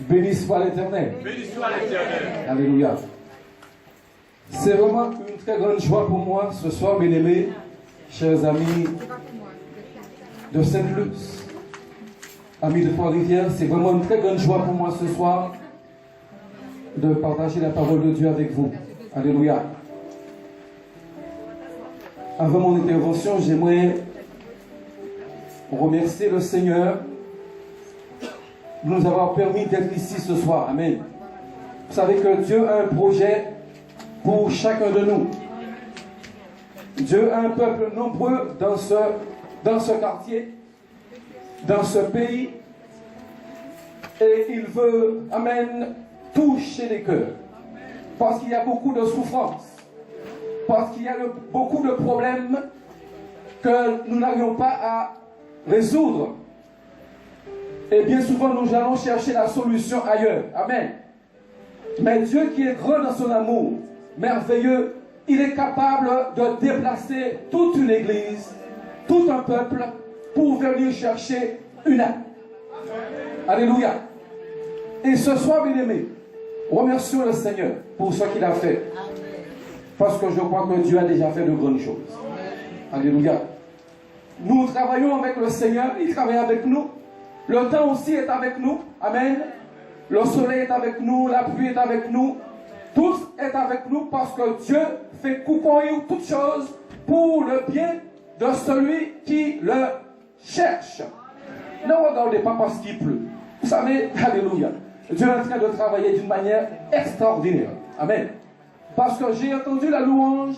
Béni soit l'Éternel. Béni soit l'Éternel. Alléluia. C'est vraiment une très grande joie pour moi ce soir, bien-aimés, chers amis de Sainte-Luce, amis de Trois-Rivières. C'est vraiment une très grande joie pour moi ce soir de partager la parole de Dieu avec vous. Alléluia. Avant mon intervention, j'aimerais remercier le Seigneur de nous avoir permis d'être ici ce soir. Amen. Vous savez que Dieu a un projet pour chacun de nous. Dieu a un peuple nombreux dans ce quartier, dans ce pays, et il veut, amen, toucher les cœurs. Parce qu'il y a beaucoup de souffrances, parce qu'il y a beaucoup de problèmes que nous n'arrivons pas à résoudre. Et bien souvent, nous allons chercher la solution ailleurs. Amen. Mais Dieu qui est grand dans son amour, merveilleux, il est capable de déplacer toute une église, tout un peuple, pour venir chercher une âme. Alléluia. Et ce soir, bien-aimés, remercions le Seigneur pour ce qu'il a fait. Parce que je crois que Dieu a déjà fait de grandes choses. Alléluia. Nous travaillons avec le Seigneur, il travaille avec nous. Le temps aussi est avec nous. Amen. Le soleil est avec nous, la pluie est avec nous. Tout est avec nous parce que Dieu fait concourir toutes choses pour le bien de celui qui le cherche. Ne regardez pas parce qu'il pleut. Vous savez, alléluia. Dieu est en train de travailler d'une manière extraordinaire. Amen. Parce que j'ai entendu la louange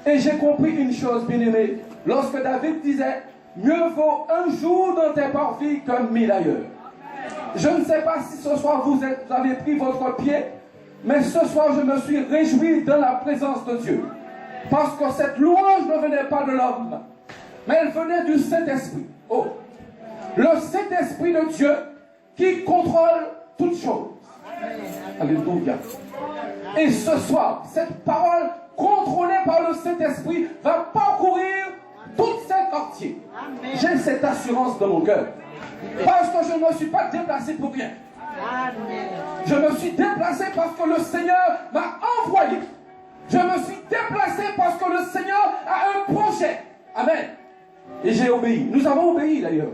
et j'ai compris une chose, bien-aimée. Lorsque David disait, mieux vaut un jour dans tes parvis qu'un mille ailleurs. Je ne sais pas si ce soir vous avez pris votre pied, mais ce soir je me suis réjoui dans la présence de Dieu. Parce que cette louange ne venait pas de l'homme, mais elle venait du Saint-Esprit. Oh, le Saint-Esprit de Dieu qui contrôle toutes choses. Alléluia. Et ce soir, cette parole contrôlée par le Saint-Esprit va parcourir tout cet quartier. J'ai cette assurance dans mon cœur. Parce que je ne me suis pas déplacé pour rien. Je me suis déplacé parce que le Seigneur m'a envoyé. Je me suis déplacé parce que le Seigneur a un projet. Amen. Et j'ai obéi. Nous avons obéi d'ailleurs.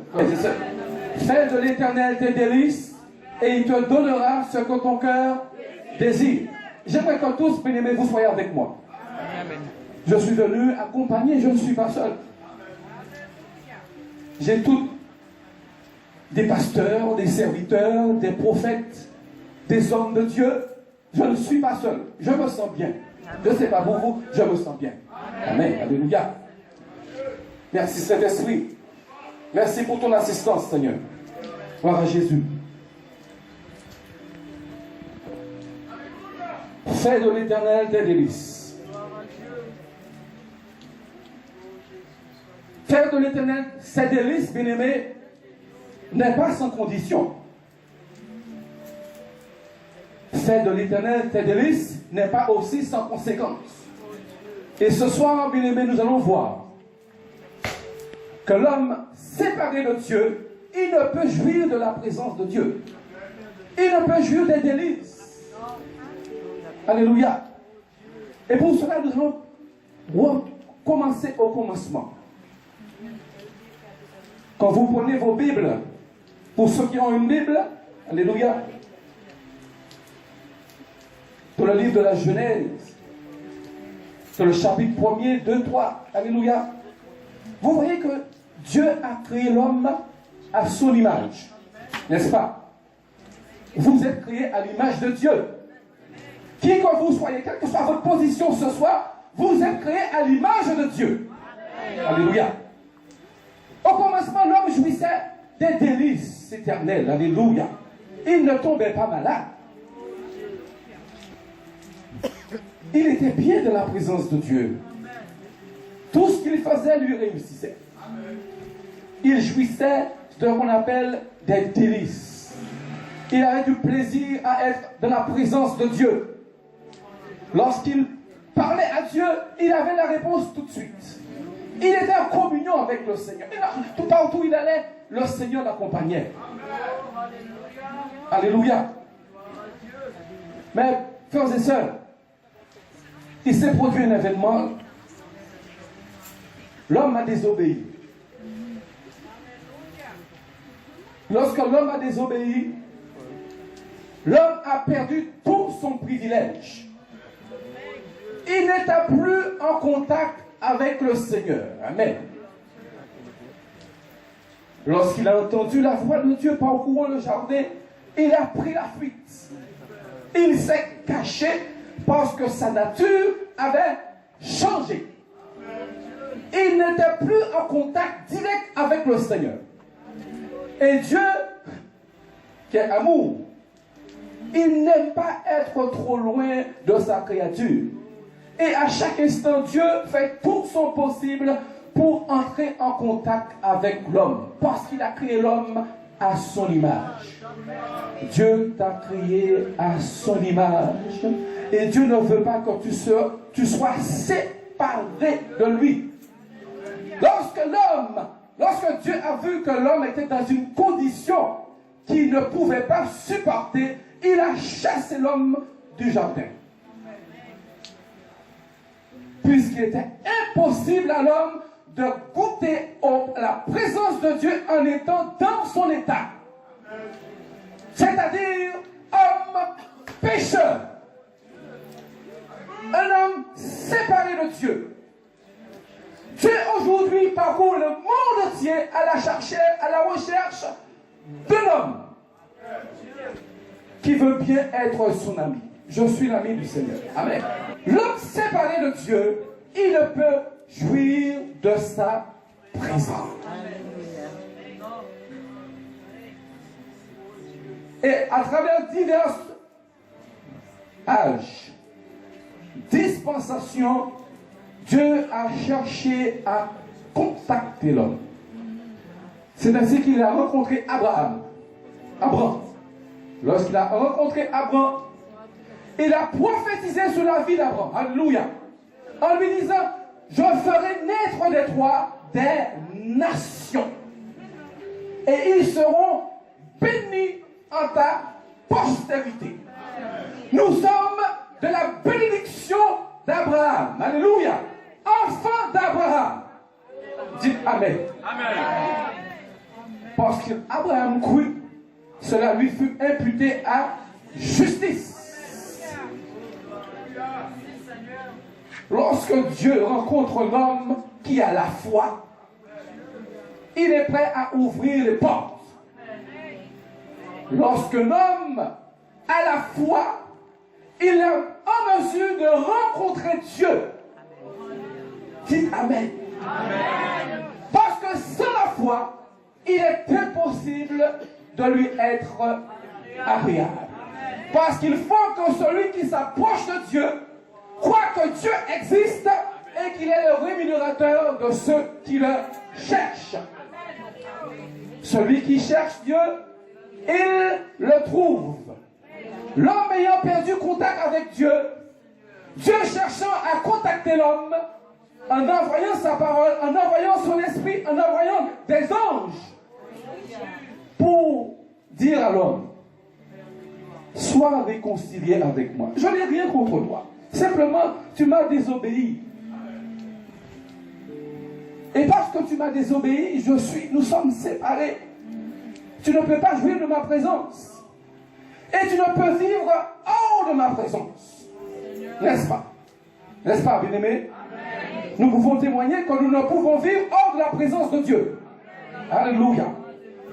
Fais de l'Éternel tes délices et il te donnera ce que ton cœur désire. J'aimerais que tous, bien-aimés, vous soyez avec moi. Je suis venu accompagner, je ne suis pas seul. J'ai tous des pasteurs, des serviteurs, des prophètes, des hommes de Dieu. Je ne suis pas seul. Je me sens bien. Je ne sais pas pour vous, je me sens bien. Amen. Alléluia. Merci Saint-Esprit. Merci pour ton assistance, Seigneur. Gloire à Jésus. Fais de l'Éternel tes délices. Faire de l'Éternel ses délices, bien-aimés, n'est pas sans condition. Faire de l'Éternel tes délices n'est pas aussi sans conséquence. Et ce soir, bien-aimés, nous allons voir que l'homme séparé de Dieu, il ne peut jouir de la présence de Dieu. Il ne peut jouir des délices. Alléluia. Et pour cela, nous allons commencer au commencement. Quand vous prenez vos Bibles, pour ceux qui ont une Bible, alléluia, dans le livre de la Genèse, dans le chapitre 1er, 2, 3, alléluia, vous voyez que Dieu a créé l'homme à son image, n'est-ce pas? Vous êtes créés à l'image de Dieu. Qui que vous soyez, quelle que soit votre position ce soir, vous êtes créés à l'image de Dieu. Alléluia. Au commencement, l'homme jouissait des délices éternelles. Alléluia. Il ne tombait pas malade. Il était bien de la présence de Dieu. Tout ce qu'il faisait lui réussissait. Il jouissait de ce qu'on appelle des délices. Il avait du plaisir à être dans la présence de Dieu. Lorsqu'il parlait à Dieu, il avait la réponse tout de suite. Il était en communion communion avec le Seigneur. Et là, tout partout où il allait, le Seigneur l'accompagnait. Alléluia. Mais, frères et sœurs, il s'est produit un événement. L'homme a désobéi. Lorsque l'homme a désobéi, l'homme a perdu tout son privilège. Il n'était plus en contact avec le Seigneur. Amen. Lorsqu'il a entendu la voix de Dieu parcourant le jardin, il a pris la fuite. Il s'est caché parce que sa nature avait changé. Il n'était plus en contact direct avec le Seigneur. Et Dieu, qui est amour, il n'aime pas être trop loin de sa créature. Et à chaque instant, Dieu fait tout son possible pour entrer en contact avec l'homme. Parce qu'il a créé l'homme à son image. Dieu t'a créé à son image. Et Dieu ne veut pas que tu sois séparé de lui. Lorsque Dieu a vu que l'homme était dans une condition qu'il ne pouvait pas supporter, il a chassé l'homme du jardin. Puisqu'il était impossible à l'homme de goûter la présence de Dieu en étant dans son état. C'est-à-dire homme pécheur. Un homme séparé de Dieu. Dieu aujourd'hui parcourt le monde entier à la recherche d'un homme qui veut bien être son ami. Je suis l'ami du Seigneur. Amen. L'homme séparé de Dieu, il ne peut jouir de sa présence. Et à travers divers âges, dispensations, Dieu a cherché à contacter l'homme. C'est ainsi qu'il a rencontré Abraham. Lorsqu'il a rencontré Abraham, il a prophétisé sur la vie d'Abraham. Alléluia. En lui disant, je ferai naître de toi des nations. Et ils seront bénis en ta postérité. Nous sommes de la bénédiction d'Abraham. Alléluia. Enfant d'Abraham. Dites Amen. Amen. Parce qu'Abraham crut, cela lui fut imputé à justice. Lorsque Dieu rencontre l'homme qui a la foi, il est prêt à ouvrir les portes. Lorsque l'homme a la foi, il est en mesure de rencontrer Dieu. Dites Amen. Amen. Parce que sans la foi, il est impossible de lui être agréable. Parce qu'il faut que celui qui s'approche de Dieu croit que Dieu existe et qu'il est le rémunérateur de ceux qui le cherchent. Celui qui cherche Dieu, il le trouve. L'homme ayant perdu contact avec Dieu, Dieu cherchant à contacter l'homme, en envoyant sa parole, en envoyant son esprit, en envoyant des anges, pour dire à l'homme, sois réconcilié avec moi. Je n'ai rien contre toi. Simplement, tu m'as désobéi. Et parce que tu m'as désobéi, nous sommes séparés. Tu ne peux pas jouir de ma présence. Et tu ne peux vivre hors de ma présence. N'est-ce pas? N'est-ce pas, bien-aimés? Nous pouvons témoigner que nous ne pouvons vivre hors de la présence de Dieu. Alléluia.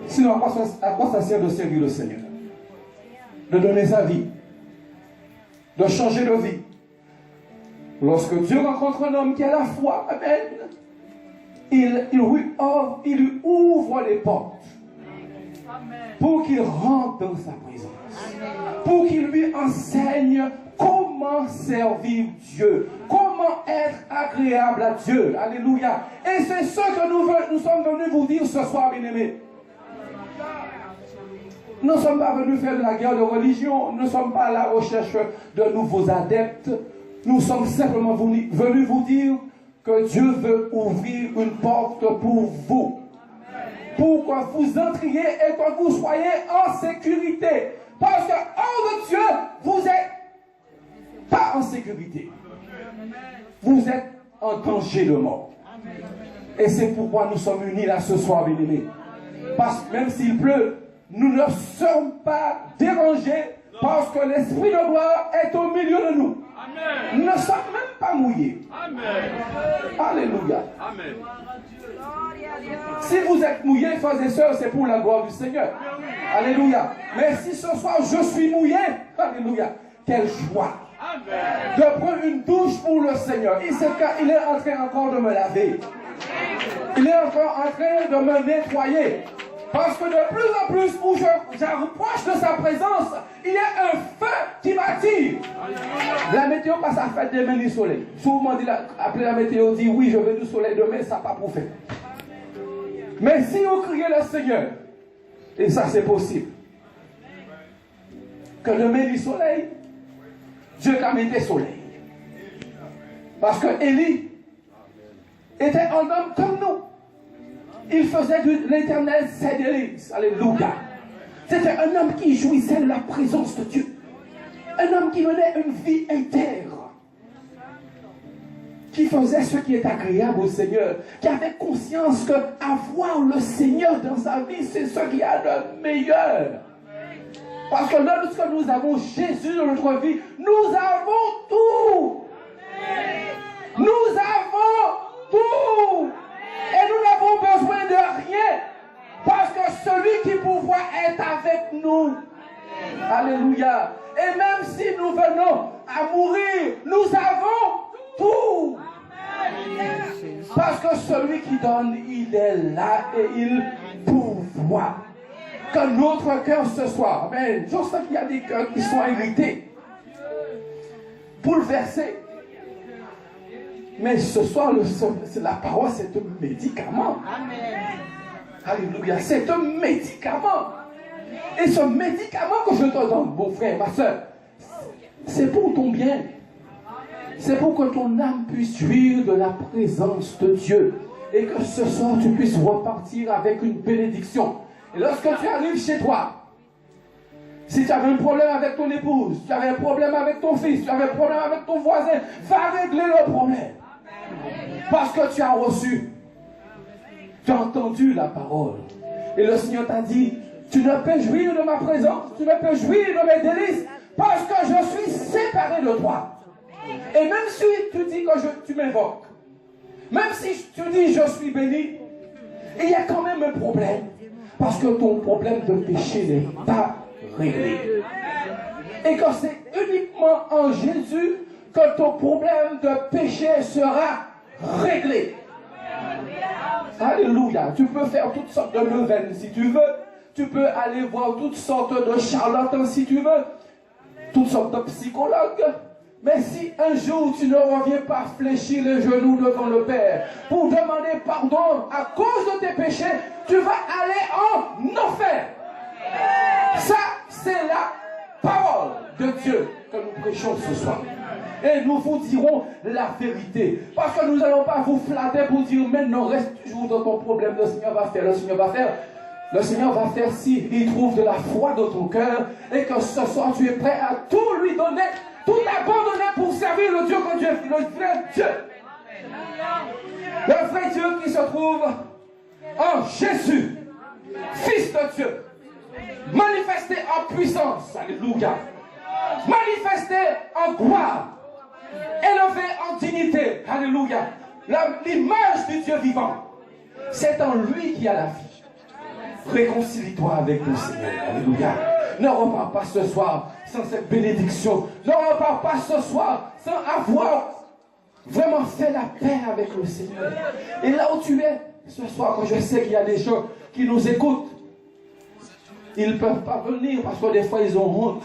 Sinon, à quoi ça sert de servir le Seigneur? De donner sa vie. De changer de vie. Lorsque Dieu rencontre un homme qui a la foi, amen, il lui ouvre les portes pour qu'il rentre dans sa présence. Pour qu'il lui enseigne comment servir Dieu, comment être agréable à Dieu. Alléluia. Et c'est ce que nous sommes venus vous dire ce soir, bien-aimés. Nous ne sommes pas venus faire de la guerre de religion. Nous ne sommes pas à la recherche de nouveaux adeptes. Nous sommes simplement venus vous dire que Dieu veut ouvrir une porte pour vous. Pour que vous entriez et que vous soyez en sécurité. Parce que hors de Dieu, vous n'êtes pas en sécurité. Vous êtes en danger de mort. Et c'est pourquoi nous sommes unis là ce soir, bien-aimés. Parce que même s'il pleut, nous ne sommes pas dérangés parce que l'Esprit de gloire est au milieu de nous. Amen. Nous ne sommes même pas mouillés. Amen. Alléluia. Amen. Si vous êtes mouillés, frères et sœurs, c'est pour la gloire du Seigneur. Alléluia. Mais si ce soir je suis mouillé, alléluia, quelle joie. Amen. De prendre une douche pour le Seigneur. Il est en train encore de me laver. Il est encore en train de me nettoyer. Parce que de plus en plus où j'approche de sa présence, il y a un feu qui m'attire. La météo passe à faire demain du soleil. Souvent, après la météo, dit oui, je veux du soleil demain, ça n'a pas pour faire. Mais si vous criez le Seigneur, et ça c'est possible, que demain du soleil, Dieu a mis des soleils. Parce que Élie était un homme comme nous. Il faisait de l'Éternel ses délices. Alléluia. C'était un homme qui jouissait de la présence de Dieu. Un homme qui menait une vie intègre. Qui faisait ce qui est agréable au Seigneur. Qui avait conscience que avoir le Seigneur dans sa vie, c'est ce qu'il y a de meilleur. Parce que lorsque nous avons Jésus dans notre vie, nous avons tout. Nous avons tout. Et nous n'avons besoin de rien. Parce que celui qui pourvoit est avec nous. Alléluia. Et même si nous venons à mourir, nous avons tout. Parce que celui qui donne, il est là et il pourvoit. Que notre cœur ce soir, amen. Je sais qu'il y a des cœurs qui sont irrités, bouleversés. Mais ce soir, la parole, c'est un médicament. Amen. Alléluia. C'est un médicament. Et ce médicament que je te donne, mon frère, ma soeur, c'est pour ton bien. C'est pour que ton âme puisse jouir de la présence de Dieu. Et que ce soir, tu puisses repartir avec une bénédiction. Et lorsque tu arrives chez toi, si tu avais un problème avec ton épouse, tu avais un problème avec ton fils, tu avais un problème avec ton voisin, va régler le problème. Parce que tu as reçu, tu as entendu la parole. Et le Seigneur t'a dit, tu ne peux jouir de ma présence, tu ne peux jouir de mes délices, parce que je suis séparé de toi. Et même si tu dis que tu m'invoques, même si tu dis je suis béni, il y a quand même un problème. Parce que ton problème de péché n'est pas réglé. Et que c'est uniquement en Jésus que ton problème de péché sera réglé. Alléluia. Tu peux faire toutes sortes de neuvaines si tu veux. Tu peux aller voir toutes sortes de charlatans si tu veux. Toutes sortes de psychologues. Mais si un jour tu ne reviens pas fléchir les genoux devant le Père pour demander pardon à cause de tes péchés, tu vas aller en enfer. Ça, c'est la parole de Dieu que nous prêchons ce soir. Et nous vous dirons la vérité. Parce que nous n'allons pas vous flatter pour dire maintenant reste toujours dans ton problème. Le Seigneur va faire, le Seigneur va faire. Le Seigneur va faire s'il trouve de la foi dans ton cœur et que ce soir tu es prêt à tout lui donner, tout abandonner pour servir le Dieu que Dieu, le vrai Dieu. Le vrai Dieu qui se trouve en Jésus, Fils de Dieu, manifesté en puissance, alléluia, manifesté en gloire, élevé en dignité, alléluia, l'image du Dieu vivant. C'est en lui qu'il y a la vie. Réconcilie-toi avec le Seigneur. Alléluia. Ne repars pas ce soir sans cette bénédiction. Ne repars pas ce soir sans avoir vraiment fait la paix avec le Seigneur. Et là où tu es, ce soir, quand je sais qu'il y a des gens qui nous écoutent, ils ne peuvent pas venir parce que des fois ils ont honte.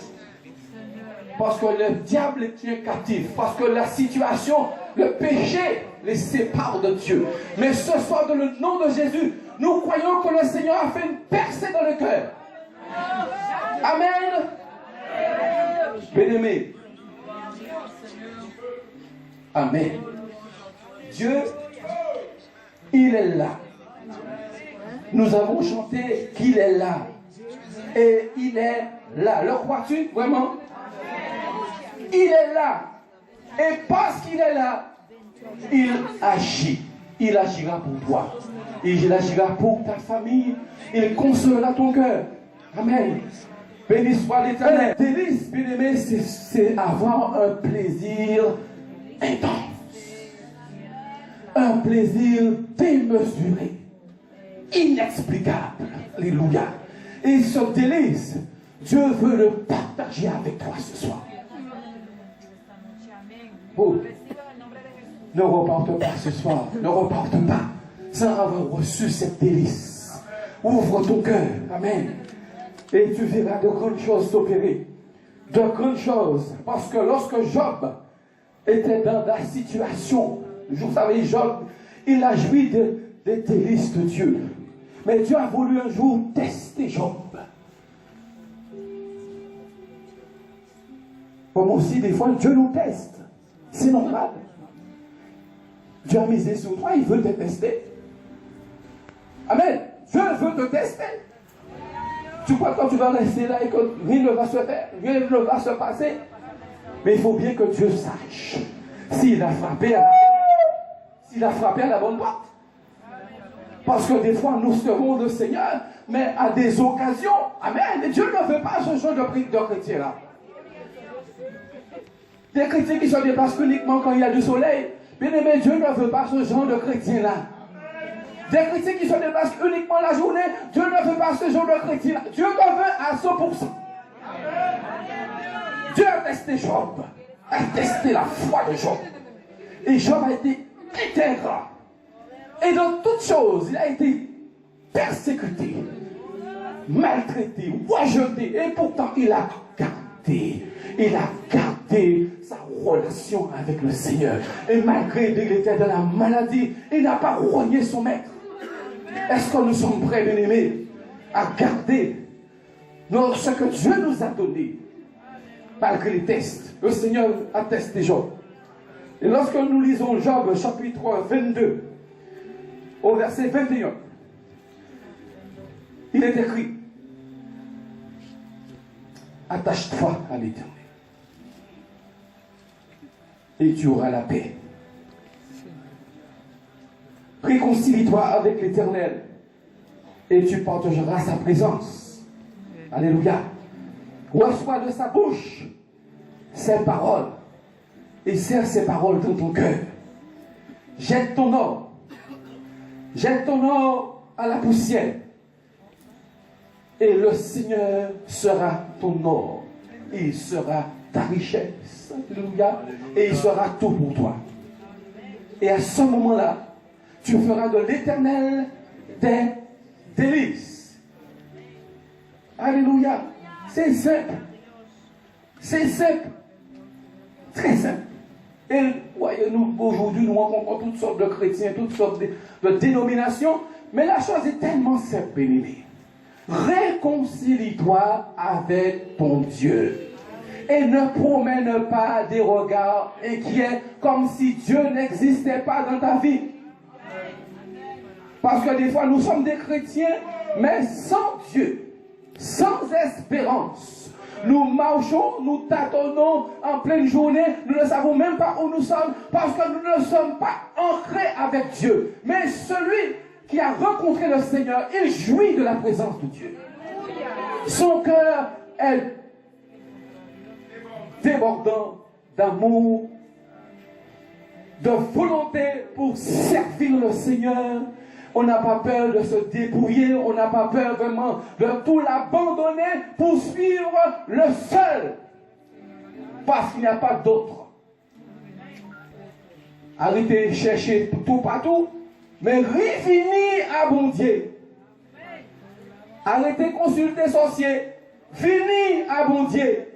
Parce que le diable est tient captif. Parce que la situation, le péché les sépare de Dieu. Mais ce soir, dans le nom de Jésus, nous croyons que le Seigneur a fait une percée dans le cœur. Amen. Bien-aimé. Amen. Dieu, il est là. Nous avons chanté qu'il est là. Et il est là. Le crois-tu vraiment? Il est là. Et parce qu'il est là, il agit. Il agira pour toi. Il agira pour ta famille. Il consolera ton cœur. Amen. Béni soit l'Éternel. Délice, bien-aimé, c'est avoir un plaisir intense. Un plaisir démesuré. Inexplicable. Alléluia. Et ce délice, Dieu veut le partager avec toi ce soir. Oh. Ne reparte pas ce soir. Ne reparte pas sans avoir reçu cette délice. Ouvre ton cœur. Amen. Et tu verras de grandes choses s'opérer. De grandes choses. Parce que lorsque Job était dans la situation, vous savez, Job, il a joui des délices de Dieu. Mais Dieu a voulu un jour tester Job. Comme aussi, des fois, Dieu nous teste. C'est normal. Dieu a misé sur toi, il veut te tester. Amen. Dieu veut te tester. Tu crois que quand tu vas rester là et que rien ne va se faire, rien ne va se passer. Mais il faut bien que Dieu sache s'il a frappé à la bonne porte. Parce que des fois, nous servons le Seigneur, mais à des occasions. Amen. Et Dieu ne veut pas ce genre de chrétiens-là. Des chrétiens qui se déplacent uniquement quand il y a du soleil. Bien aimé, Dieu ne veut pas ce genre de chrétiens-là. Des chrétiens qui se déplacent uniquement la journée, Dieu ne veut pas ce genre de chrétiens-là. Dieu te veut à 100%. Dieu a testé Job, a testé la foi de Job. Et Job a été intègre. Et dans toutes choses, il a été persécuté, maltraité, rejeté. Et pourtant, il a gardé sa relation avec le Seigneur. Et malgré qu'il était dans la maladie, il n'a pas renié son maître. Est-ce que nous sommes prêts, bien-aimés, à garder ce que Dieu nous a donné, malgré les tests? Le Seigneur a testé Job. Et lorsque nous lisons Job, chapitre 22, au verset 21, il est écrit: attache-toi à l'Éternel et tu auras la paix. Réconcilie-toi avec l'Éternel et tu partageras sa présence. Alléluia. Reçois de sa bouche ses paroles et serre ses paroles dans ton cœur. Jette ton or à la poussière et le Seigneur sera ton or. Il sera ta richesse. Alléluia. Et il sera tout pour toi. Et à ce moment-là, tu feras de l'Éternel des délices. Alléluia. C'est simple. C'est simple. Très simple. Et voyez-nous, aujourd'hui, nous rencontrons toutes sortes de chrétiens, toutes sortes de dénominations. Mais la chose est tellement simple, bien-aimé. Réconcilie-toi avec ton Dieu. Et ne promène pas des regards inquiets comme si Dieu n'existait pas dans ta vie. Parce que des fois, nous sommes des chrétiens, mais sans Dieu, sans espérance. Nous marchons, nous tâtonnons en pleine journée, nous ne savons même pas où nous sommes, parce que nous ne sommes pas ancrés avec Dieu. Mais celui qui a rencontré le Seigneur, il jouit de la présence de Dieu. Son cœur est débordant d'amour, de volonté pour servir le Seigneur. On n'a pas peur de se débrouiller, on n'a pas peur vraiment de tout l'abandonner pour suivre le seul, parce qu'il n'y a pas d'autre. Arrêtez de chercher tout partout, mais revenez à bon Dieu. Arrêtez de consulter sorcier, venez à bon Dieu.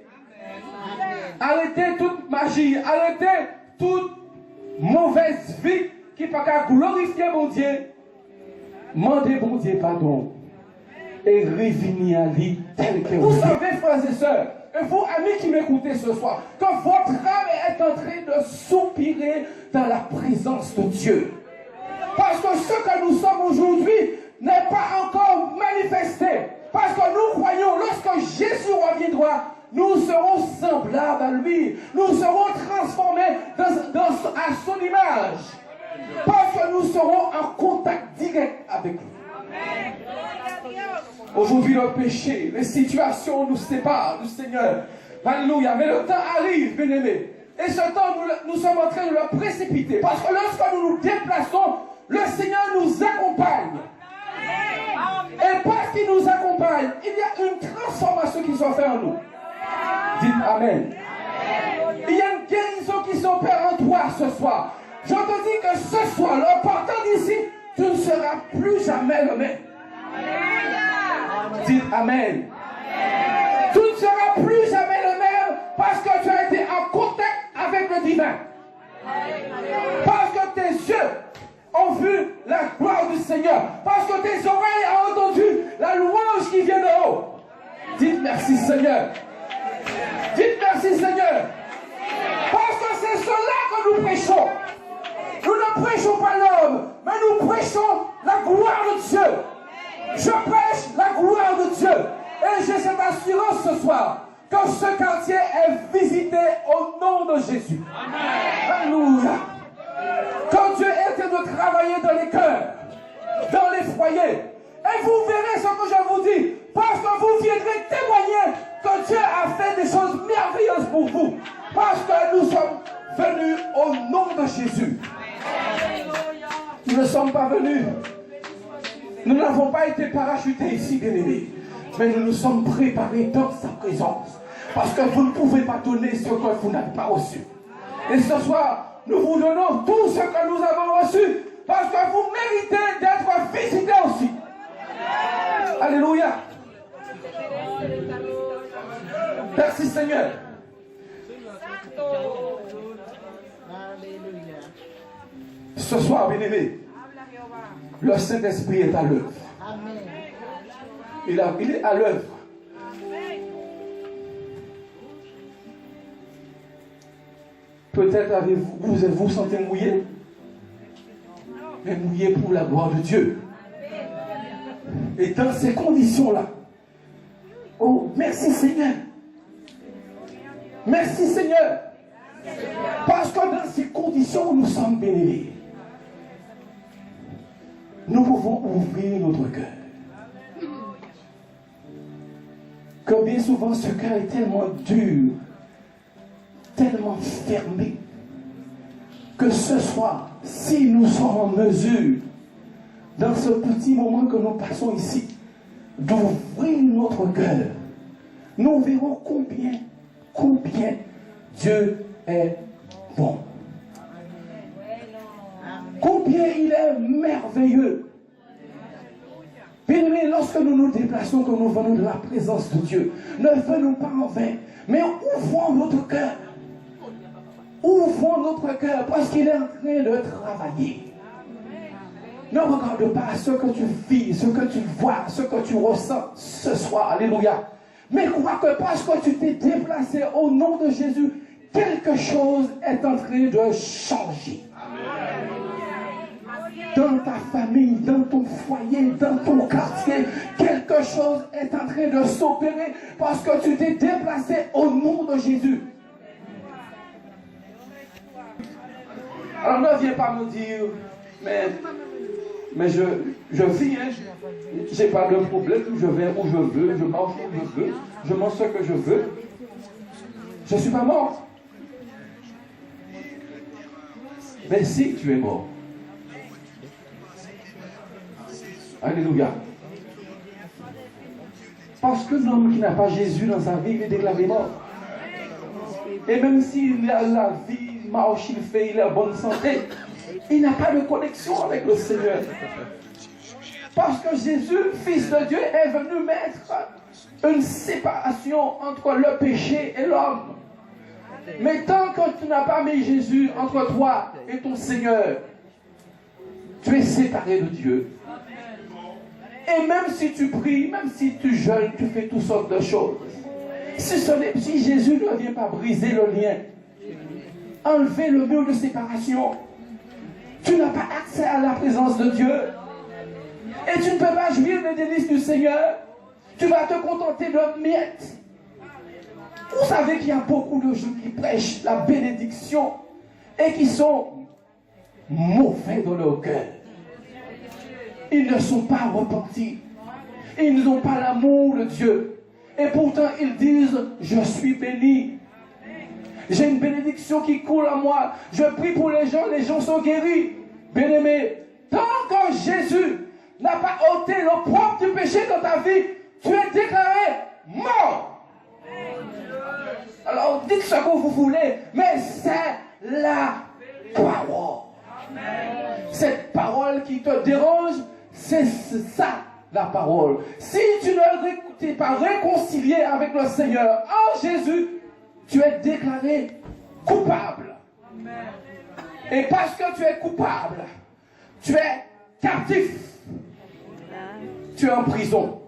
Arrêtez toute magie, arrêtez toute mauvaise vie qui ne peut pas glorifier mon Dieu. Mandez bon Dieu pardon et revenez à lui tel que vous. Vous savez, frères et sœurs, et vous, amis qui m'écoutez ce soir, que votre âme est en train de soupirer dans la présence de Dieu. Parce que ce que nous sommes aujourd'hui n'est pas encore manifesté. Parce que nous croyons, lorsque Jésus reviendra, nous serons semblables à lui. Nous serons transformés à son image. Parce que nous serons en contact direct avec lui. Aujourd'hui, le péché, les situations nous séparent du Seigneur. Alléluia. Mais le temps arrive, bien-aimés. Et ce temps, nous sommes en train de le précipiter. Parce que lorsque nous nous déplaçons, le Seigneur nous accompagne. Et parce qu'il nous accompagne, il y a une transformation qui s'opère en nous. Dites Amen. Il y a une guérison qui s'opère en toi ce soir. Je te dis que ce soir, en partant d'ici, tu ne seras plus jamais le même. Dites Amen. Tu ne seras plus jamais le même parce que tu as été en contact avec le divin. Parce que tes yeux ont vu la gloire du Seigneur. Parce que tes oreilles ont entendu la louange qui vient de haut. Dites merci Seigneur. Dites merci Seigneur. Parce que c'est cela que nous prêchons. Nous ne prêchons pas l'homme, mais nous prêchons la gloire de Dieu. Je prêche la gloire de Dieu. Et j'ai cette assurance ce soir que ce quartier est visité au nom de Jésus. Alléluia. Quand Dieu est en train de travailler dans les cœurs, dans les foyers, et vous verrez ce que je vous dis, parce que vous viendrez témoigner que Dieu a fait des choses merveilleuses pour vous. Parce que nous sommes venus au nom de Jésus. Nous ne sommes pas venus. Nous n'avons pas été parachutés ici, bien-aimés. Mais nous nous sommes préparés dans sa présence. Parce que vous ne pouvez pas donner ce que vous n'avez pas reçu. Et ce soir, nous vous donnons tout ce que nous avons reçu. Parce que vous méritez d'être visités aussi. Alléluia. Merci Seigneur. Ce soir, bien-aimés, le Saint-Esprit est à l'œuvre. Il est à l'œuvre. Peut-être vous sentez mouillé, mais mouillé pour la gloire de Dieu. Et dans ces conditions-là, oh, merci Seigneur. Merci Seigneur. Parce que dans ces conditions où nous sommes bénis, nous pouvons ouvrir notre cœur. Que bien souvent ce cœur est tellement dur, tellement fermé, que ce soir, si nous sommes en mesure, dans ce petit moment que nous passons ici, d'ouvrir notre cœur, nous verrons combien Dieu est bon. Combien il est merveilleux. Bien-aimés, lorsque nous nous déplaçons, que nous venons de la présence de Dieu, ne venons pas en vain, mais ouvrons notre cœur. Ouvrons notre cœur parce qu'il est en train de travailler. Ne regarde pas ce que tu vis, ce que tu vois, ce que tu ressens ce soir. Alléluia. Mais crois que parce que tu t'es déplacé au nom de Jésus, quelque chose est en train de changer. Dans ta famille, dans ton foyer, dans ton quartier, quelque chose est en train de s'opérer parce que tu t'es déplacé au nom de Jésus. Alors ne viens pas me dire, mais je vis, hein, j'ai pas de problème, je vais où je veux, je mange où je veux, je mange ce que je veux. Je ne suis pas mort. Mais si tu es mort. Alléluia. Parce que l'homme qui n'a pas Jésus dans sa vie, il est déclaré mort. Et même s'il a la vie, marche, il fait, il a bonne santé, il n'a pas de connexion avec le Seigneur. Parce que Jésus, Fils de Dieu, est venu mettre une séparation entre le péché et l'homme. Mais tant que tu n'as pas mis Jésus entre toi et ton Seigneur, tu es séparé de Dieu. Et même si tu pries, même si tu jeûnes, tu fais toutes sortes de choses. Si Jésus ne vient pas briser le lien, enlever le mur de séparation, tu n'as pas accès à la présence de Dieu. Et tu ne peux pas jouir des délices du Seigneur. Tu vas te contenter de miettes. Vous savez qu'il y a beaucoup de gens qui prêchent la bénédiction et qui sont mauvais dans leur cœur. Ils ne sont pas repentis. Ils n'ont pas l'amour de Dieu. Et pourtant, ils disent, je suis béni. J'ai une bénédiction qui coule à moi. Je prie pour les gens sont guéris. Bien-aimé, tant que Jésus n'a pas ôté l'opprobre du péché dans ta vie, tu es déclaré mort. Alors, dites ce que vous voulez, mais c'est la parole. Cette parole qui te dérange, c'est ça, la parole. Si tu ne t'es pas réconcilié avec le Seigneur en Jésus, tu es déclaré coupable. Et parce que tu es coupable, tu es captif. Tu es en prison.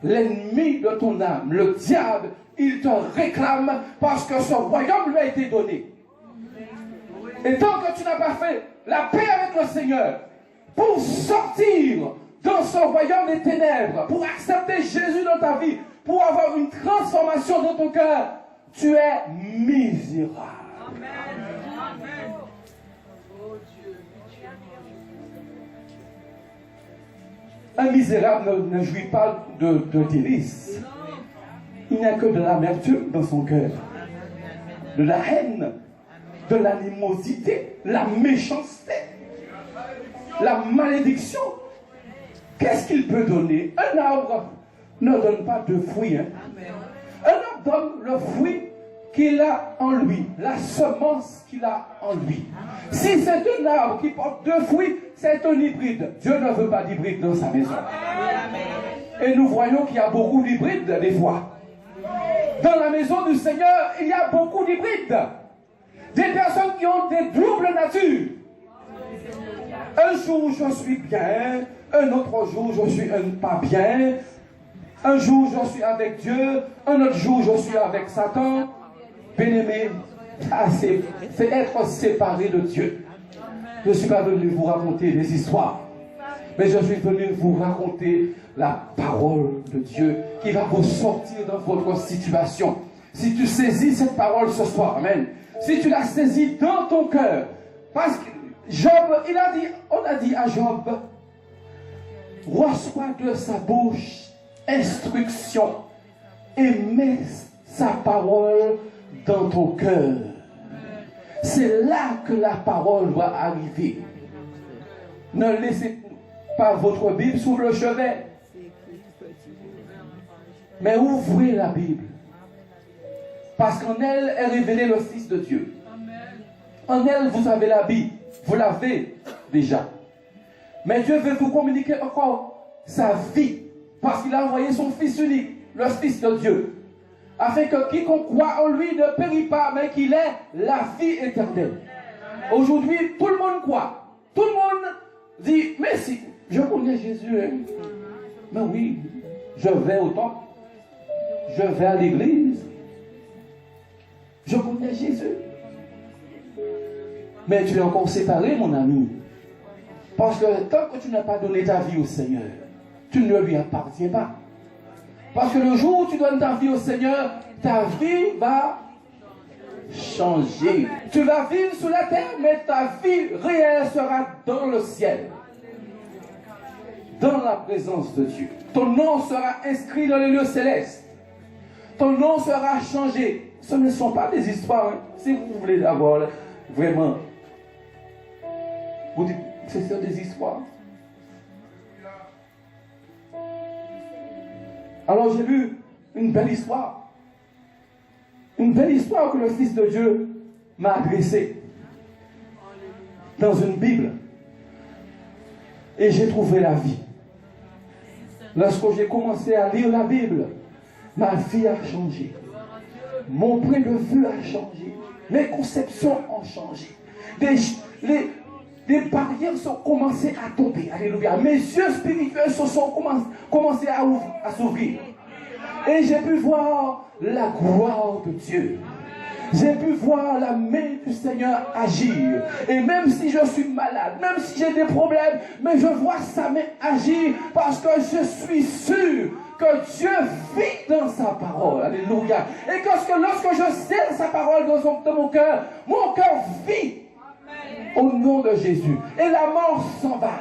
L'ennemi de ton âme, le diable, il te réclame parce que ce royaume lui a été donné. Et tant que tu n'as pas fait la paix avec le Seigneur, pour sortir dans ce royaume des ténèbres, pour accepter Jésus dans ta vie, pour avoir une transformation dans ton cœur, tu es misérable. Amen. Un misérable ne jouit pas de délices. Il n'y a que de l'amertume dans son cœur, de la haine, de l'animosité, la méchanceté, la malédiction. Qu'est-ce qu'il peut donner? Un arbre ne donne pas de fruits. Un arbre donne le fruit qu'il a en lui, la semence qu'il a en lui. Si c'est un arbre qui porte 2 fruits, c'est un hybride. Dieu ne veut pas d'hybride dans sa maison. Et nous voyons qu'il y a beaucoup d'hybrides des fois. Dans la maison du Seigneur, il y a beaucoup d'hybrides. Des personnes qui ont des doubles natures. Un jour, je suis bien. Un autre jour, je suis pas bien. Un jour, je suis avec Dieu. Un autre jour, je suis avec Satan. Bien-aimé, c'est être séparé de Dieu. Je ne suis pas venu vous raconter des histoires, mais je suis venu vous raconter la parole de Dieu qui va vous sortir dans votre situation. Si tu saisis cette parole ce soir, amen. Si tu la saisis dans ton cœur, parce que Job, on a dit à Job, reçois de sa bouche instruction et mets sa parole dans ton cœur. C'est là que la parole doit arriver. Ne laissez pas votre Bible sous le chevet, mais ouvrez la Bible, parce qu'en elle est révélé le Fils de Dieu. En elle, vous avez la Bible, vous l'avez déjà. Mais Dieu veut vous communiquer encore sa vie, parce qu'il a envoyé son Fils unique, le Fils de Dieu, afin que quiconque croit en lui ne périt pas, mais qu'il ait la vie éternelle. Aujourd'hui, tout le monde croit. Tout le monde dit, mais si, je connais Jésus. Hein? Mais oui, je vais au temple. Je vais à l'église. Je connais Jésus. Mais tu es encore séparé, mon ami. Parce que tant que tu n'as pas donné ta vie au Seigneur, tu ne lui appartiens pas. Parce que le jour où tu donnes ta vie au Seigneur, ta vie va changer. Tu vas vivre sous la terre, mais ta vie réelle sera dans le ciel. Dans la présence de Dieu. Ton nom sera inscrit dans les lieux célestes. Ton nom sera changé. Ce ne sont pas des histoires. Hein. Si vous voulez avoir vraiment, vous dites, c'est des histoires. Alors j'ai lu une belle histoire. Une belle histoire que le Fils de Dieu m'a adressée dans une Bible. Et j'ai trouvé la vie. Lorsque j'ai commencé à lire la Bible, ma vie a changé. Mon point de vue a changé. Mes conceptions ont changé. Des barrières sont commencées à tomber. Alléluia. Mes yeux spirituels se sont commencés à s'ouvrir. Et j'ai pu voir la gloire de Dieu. J'ai pu voir la main du Seigneur agir. Et même si je suis malade, même si j'ai des problèmes, mais je vois sa main agir parce que je suis sûr que Dieu vit dans sa parole. Alléluia. Et que lorsque je sais sa parole dans mon cœur vit au nom de Jésus. Et la mort s'en va.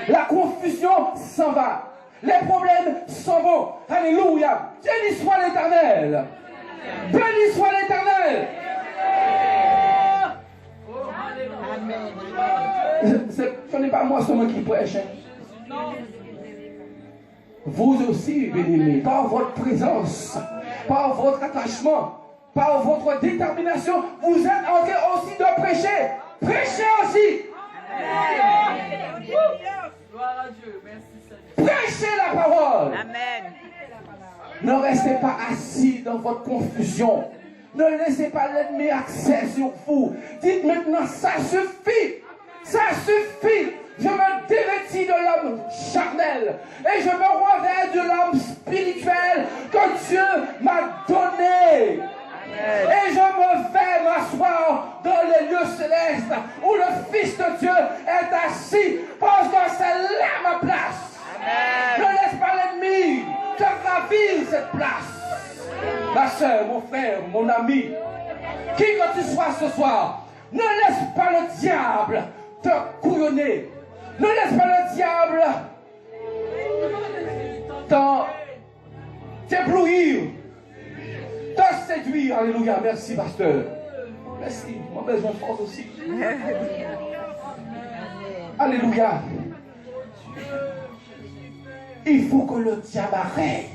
La confusion s'en va. Les problèmes s'en vont. Alléluia. Béni soit l'Éternel. Béni soit l'Éternel. Ce n'est pas moi seulement qui prêche. Vous aussi, bien-aimés, par votre présence, par votre attachement, par votre détermination, vous êtes en train aussi de prêcher. Prêchez aussi. Gloire à Dieu. Merci Seigneur. Prêchez la parole. Amen. Ne restez pas assis dans votre confusion. Ne laissez pas l'ennemi accès sur vous. Dites maintenant, ça suffit. Ça suffit. Je me dévêtis de l'homme charnel et je me revêts de l'homme spirituel que Dieu m'a donné. Et je me vais m'asseoir dans les lieux célestes où le Fils de Dieu est assis parce que c'est là ma place. Amen. Ne laisse pas l'ennemi te ravir cette place. Ma soeur, mon frère, mon ami, qui que tu sois ce soir, ne laisse pas le diable te couillonner. Ne laisse pas le diable t'éblouir, te séduire. Alléluia. Merci, pasteur. Merci. Moi, besoin de force aussi. Alléluia. Il faut que le diable arrête.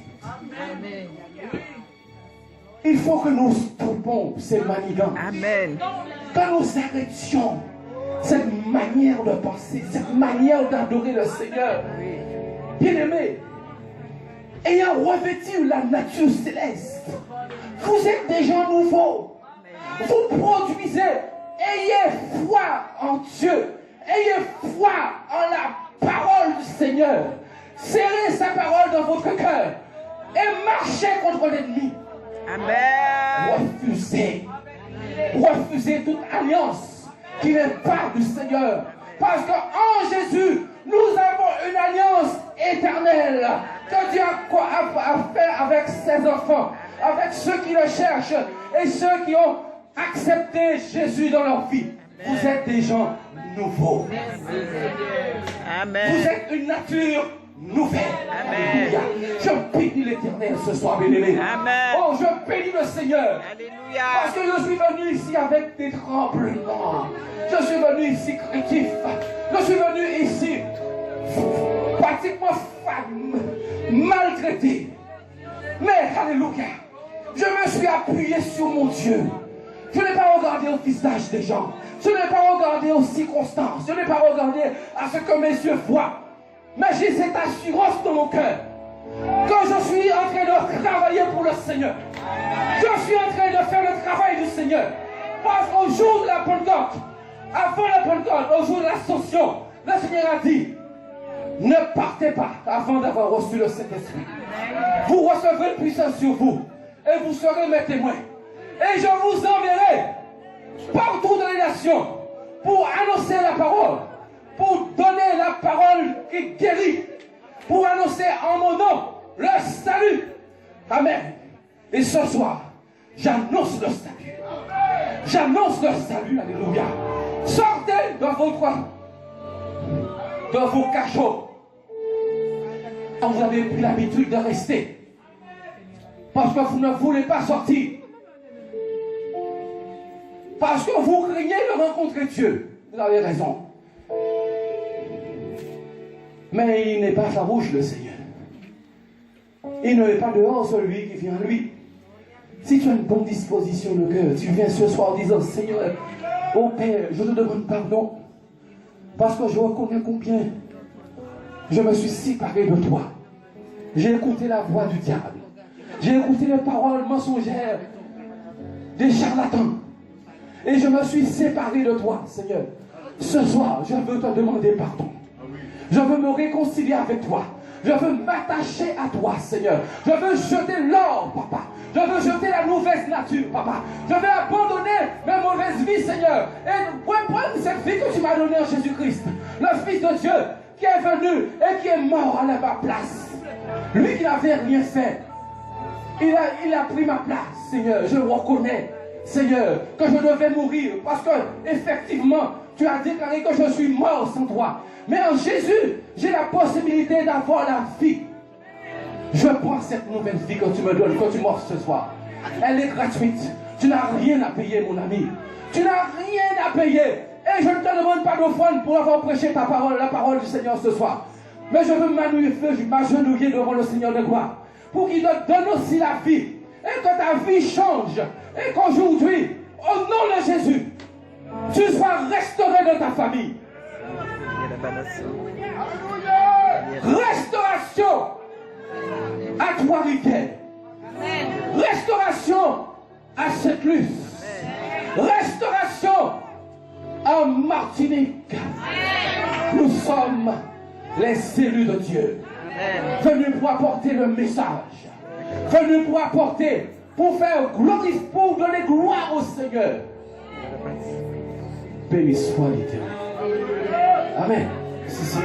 Il faut que nous stoppons ces manigances. Amen. Que nous arrêtions cette manière de penser, cette manière d'adorer le Seigneur. Bien-aimés, ayant revêtu la nature céleste, vous êtes des gens nouveaux. Vous produisez, ayez foi en Dieu, ayez foi en la parole du Seigneur. Serrez sa parole dans votre cœur et marchez contre l'ennemi. Amen. Refusez toute alliance qui n'est pas du Seigneur. Parce qu'en Jésus, nous avons une alliance éternelle que Dieu a fait avec ses enfants, avec ceux qui le cherchent et ceux qui ont accepté Jésus dans leur vie. Vous êtes des gens nouveaux. Amen. Vous êtes une nature nouvelle. Amen. Alléluia. Je bénis l'Éternel ce soir, bien-aimé. Amen. Oh, je bénis le Seigneur. Alléluia. Parce que je suis venu ici avec des tremblements. Je suis venu ici craintif. Je suis venu ici pratiquement maltraité. Mais, alléluia, je me suis appuyé sur mon Dieu. Je n'ai pas regardé au visage des gens. Je n'ai pas regardé aux circonstances. Je n'ai pas regardé à ce que mes yeux voient. Mais j'ai cette assurance dans mon cœur que je suis en train de travailler pour le Seigneur. Je suis en train de faire le travail du Seigneur. Parce qu'au jour de la Pentecôte, avant la Pentecôte, au jour de l'Ascension, le Seigneur a dit, ne partez pas avant d'avoir reçu le Saint-Esprit. Vous recevrez une puissance sur vous et vous serez mes témoins. Et je vous enverrai partout dans les nations pour annoncer la parole, pour donner la parole qui guérit, pour annoncer en mon nom le salut. Amen. Et ce soir, j'annonce le salut. J'annonce le salut. Alléluia. Sortez de vos cachots. Quand vous avez pris l'habitude de rester. Parce que vous ne voulez pas sortir. Parce que vous craignez de rencontrer Dieu. Vous avez raison. Mais il n'est pas farouche, le Seigneur. Il ne met pas dehors celui qui vient à lui. Si tu as une bonne disposition de cœur, tu viens ce soir en disant, Seigneur, oh Père, je te demande pardon. Parce que je reconnais combien je me suis séparé de toi. J'ai écouté la voix du diable. J'ai écouté les paroles mensongères des charlatans. Et je me suis séparé de toi, Seigneur. Ce soir, je veux te demander pardon. Je veux me réconcilier avec toi. Je veux m'attacher à toi, Seigneur. Je veux jeter l'or, papa. Je veux jeter la mauvaise nature, papa. Je veux abandonner ma mauvaise vie, Seigneur. Et prendre cette vie que tu m'as donnée en Jésus-Christ. Le Fils de Dieu qui est venu et qui est mort à ma place. Lui qui n'avait rien fait. Il a pris ma place, Seigneur. Je le reconnais, Seigneur, que je devais mourir. Parce que, effectivement, tu as déclaré que je suis mort sans toi. Mais en Jésus, j'ai la possibilité d'avoir la vie. Je prends cette nouvelle vie que tu me donnes, que tu m'offres ce soir. Elle est gratuite. Tu n'as rien à payer, mon ami. Tu n'as rien à payer. Et je ne te demande pas d'offrande pour avoir prêché ta parole, la parole du Seigneur ce soir. Mais je veux m'agenouiller devant le Seigneur de gloire. Pour qu'il te donne aussi la vie. Et que ta vie change. Et qu'aujourd'hui, au nom de Jésus, tu sois restauré de ta famille. Restauration à Trois-Rivières. Restauration à Sainte-Luce. Restauration en Martinique. Nous sommes les élus de Dieu. Venus pour apporter le message. Venus pour apporter, pour faire glorifier, pour donner gloire au Seigneur. Béni soit l'Éternel. Amen. Si, si.